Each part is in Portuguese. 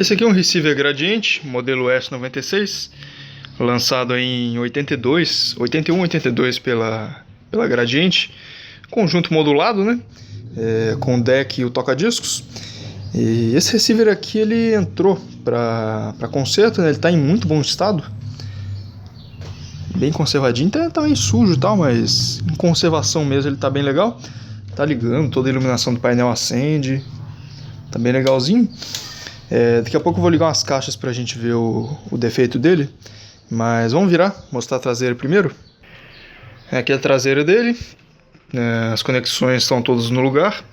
Esse aqui é um receiver gradiente, modelo S96, lançado em 82 pela Gradiente, conjunto modulado, né? Com o deck e o toca-discos. E esse receiver aqui ele entrou para conserto, né? Ele está em muito bom estado, bem conservadinho, tá meio sujo e tal, mas em conservação mesmo ele tá bem legal. Tá ligando, toda a iluminação do painel acende, tá bem legalzinho. Daqui a pouco eu vou ligar umas caixas pra gente ver o defeito dele, mas vamos virar, mostrar a traseira primeiro. Aqui é a traseira dele, as conexões estão todas no lugar.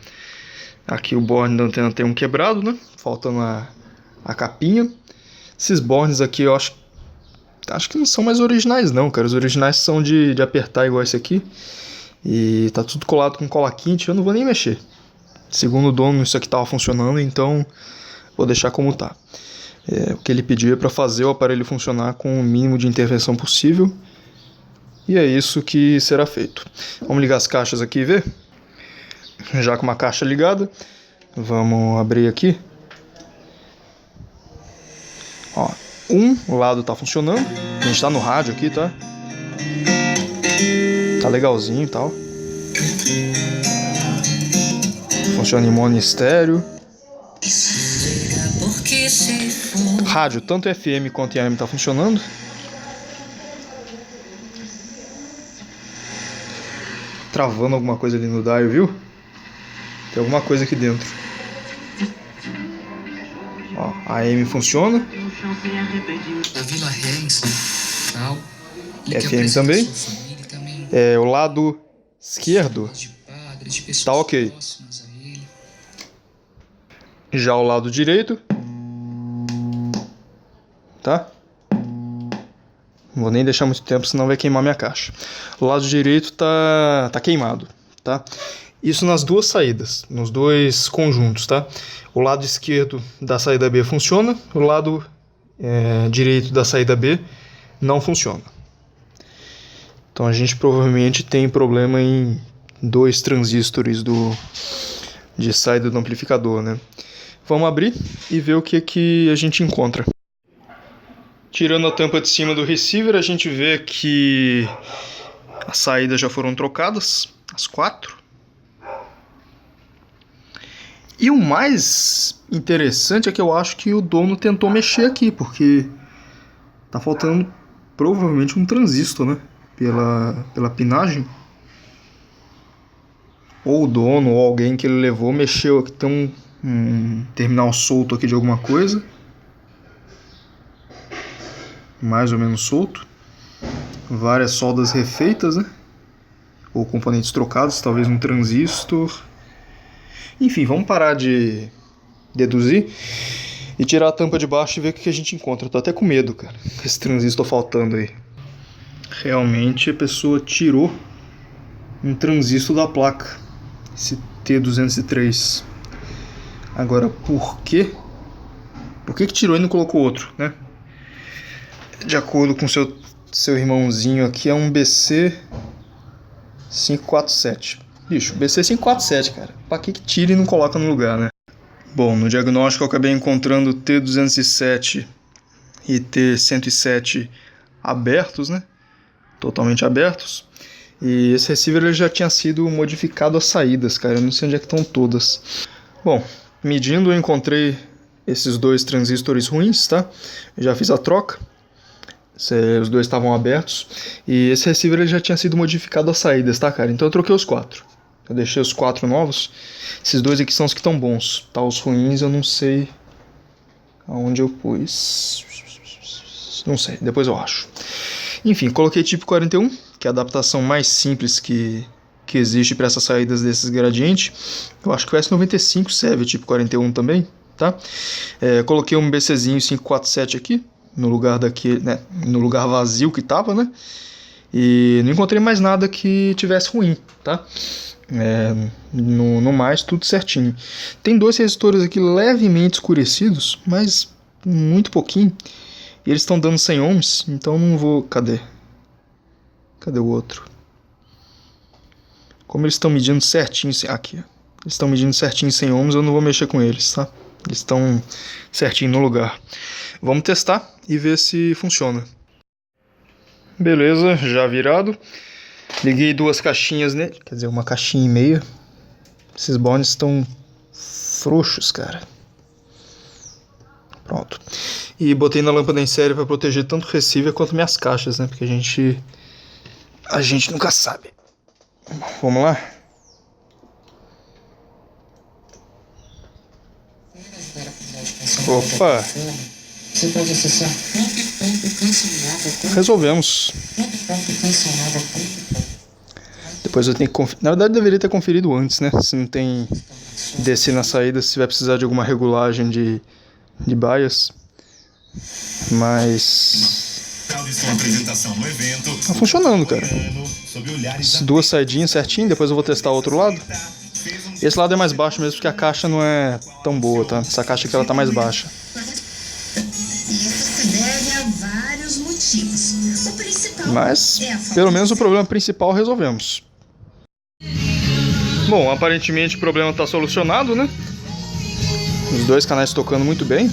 Aqui o borne da antena tem um quebrado, né? Faltando a capinha. Esses bornes aqui eu acho que não são mais originais não, cara. Os originais são de apertar igual esse aqui. E tá tudo colado com cola quente, eu não vou nem mexer. Segundo o dono isso aqui tava funcionando, então vou deixar como tá. O que ele pediu é para fazer o aparelho funcionar com o mínimo de intervenção possível. E é isso que será feito. Vamos ligar as caixas aqui e ver? Já com uma caixa ligada, vamos abrir aqui. Ó, um lado tá funcionando. A gente tá no rádio aqui, tá? Tá legalzinho e tal. Funciona em mono e estéreo. Rádio, tanto FM quanto AM tá funcionando. Travando alguma coisa ali no dial, viu? Tem alguma coisa aqui dentro. Ó, AM funciona. FM também. O lado esquerdo tá ok. Já o lado direito tá? Não vou nem deixar muito tempo, senão vai queimar minha caixa. O lado direito tá queimado, tá? Isso nas duas saídas, nos dois conjuntos, tá? O lado esquerdo da saída B funciona, o lado direito da saída B não funciona. Então a gente provavelmente tem problema em dois transistores de saída do amplificador, né? Vamos abrir e ver o que a gente encontra. Tirando a tampa de cima do receiver, a gente vê que as saídas já foram trocadas, as 4. E o mais interessante é que eu acho que o dono tentou mexer aqui, porque tá faltando provavelmente um transistor, né? Pela pinagem. Ou o dono ou alguém que ele levou mexeu aqui, tem um terminal solto aqui de alguma coisa. Mais ou menos solto. Várias soldas refeitas, né? Ou componentes trocados, talvez um transistor. Enfim, vamos parar de deduzir e tirar a tampa de baixo e ver o que a gente encontra. Eu tô até com medo, cara. Esse transistor faltando aí. Realmente a pessoa tirou um transistor da placa. Esse T203. Agora, por quê? Por que tirou e não colocou outro, né? De acordo com seu irmãozinho aqui, é um BC547. Bicho, BC547, cara. Pra que tira e não coloca no lugar, né? Bom, no diagnóstico eu acabei encontrando T207 e T107 abertos, né? Totalmente abertos. E esse receiver ele já tinha sido modificado as saídas, cara. Eu não sei onde é que estão todas. Bom, medindo eu encontrei esses dois transistores ruins, tá? Eu já fiz a troca. Os dois estavam abertos. E esse receiver ele já tinha sido modificado as saídas, tá, cara? Então eu troquei os 4. Eu deixei os 4 novos. Esses dois aqui são os que estão bons. Tá, os ruins eu não sei aonde eu pus. Não sei, depois eu acho. Enfim, coloquei tipo 41, que é a adaptação mais simples que existe para essas saídas desses gradientes. Eu acho que o S95 serve tipo 41 também, tá? Coloquei um BCzinho 547 aqui. No lugar daquele, né, no lugar vazio que tava, né? E não encontrei mais nada que tivesse ruim, tá? No mais, tudo certinho. Tem dois resistores aqui levemente escurecidos, mas muito pouquinho. E eles estão dando 100 ohms, então não vou... Cadê o outro? Como eles estão medindo certinho... Aqui, ó. Eles estão medindo certinho 100 ohms, eu não vou mexer com eles, tá? Eles estão certinho no lugar. Vamos testar e ver se funciona. Beleza, já virado. Liguei 2 caixinhas nele, quer dizer, 1 caixinha e meia. Esses bones estão frouxos, cara. Pronto. E botei na lâmpada em série para proteger tanto o receiver quanto minhas caixas, né? Porque a gente nunca sabe. Vamos lá? Opa! Resolvemos. Depois eu tenho que conferir. Na verdade, deveria ter conferido antes, né? Se não tem DC na saída, se vai precisar de alguma regulagem de bias. Mas tá funcionando, cara. As 2 saidinhas certinho. Depois eu vou testar o outro lado. Esse lado é mais baixo mesmo, porque a caixa não é tão boa, tá? Essa caixa aqui ela tá mais baixa. Mas, pelo menos o problema principal resolvemos. Bom, aparentemente o problema está solucionado, né? Os 2 canais tocando muito bem.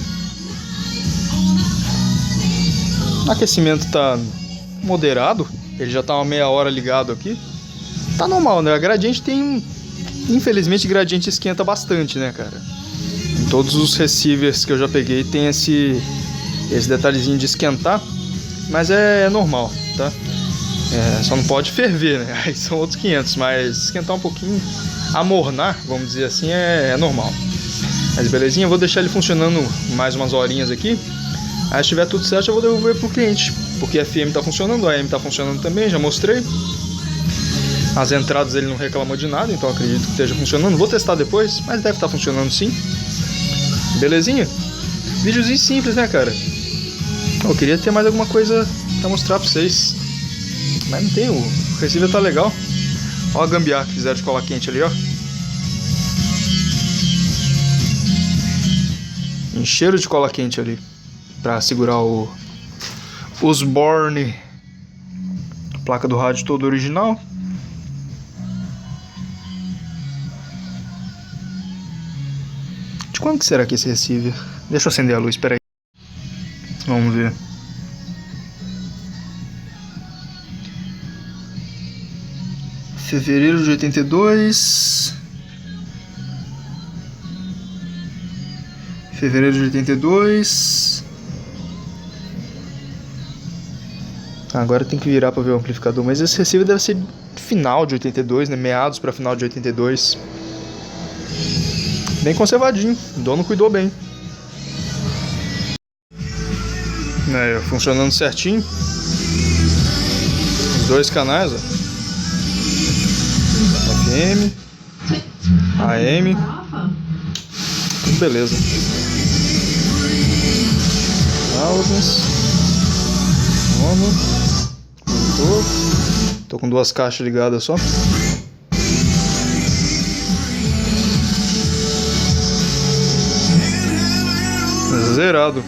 O aquecimento está moderado. Ele já está uma meia hora ligado aqui. Tá normal, né? A gradiente tem... Infelizmente, gradiente esquenta bastante, né, cara? Em todos os receivers que eu já peguei tem esse detalhezinho de esquentar. Mas é normal, tá? Só não pode ferver, né? Aí são outros 500, mas esquentar um pouquinho, amornar, vamos dizer assim, é normal. Mas belezinha, eu vou deixar ele funcionando mais umas horinhas aqui. Aí se tiver tudo certo eu vou devolver pro cliente, porque a FM tá funcionando, a AM tá funcionando também, já mostrei. As entradas ele não reclamou de nada, então acredito que esteja funcionando. Vou testar depois, mas deve estar funcionando sim. Belezinha? Videozinho simples, né, cara? Eu queria ter mais alguma coisa pra mostrar pra vocês, mas não tem, o receiver tá legal. Ó a gambiarra que fizeram de cola quente ali, ó. Encheram de cola quente ali pra segurar o Osborne. Placa do rádio toda original. De quando que será que é esse receiver? Deixa eu acender a luz, espera aí. Vamos ver. Fevereiro de 82. Fevereiro de 82. Agora tem que virar para ver o amplificador, mas esse receiver deve ser final de 82, né? Meados para final de 82. Bem conservadinho, o dono cuidou bem. Funcionando certinho. Os 2 canais, ó. FM, AM, tudo beleza. Alves, mono, monitor. Tô com 2 caixas ligadas só. Zerado.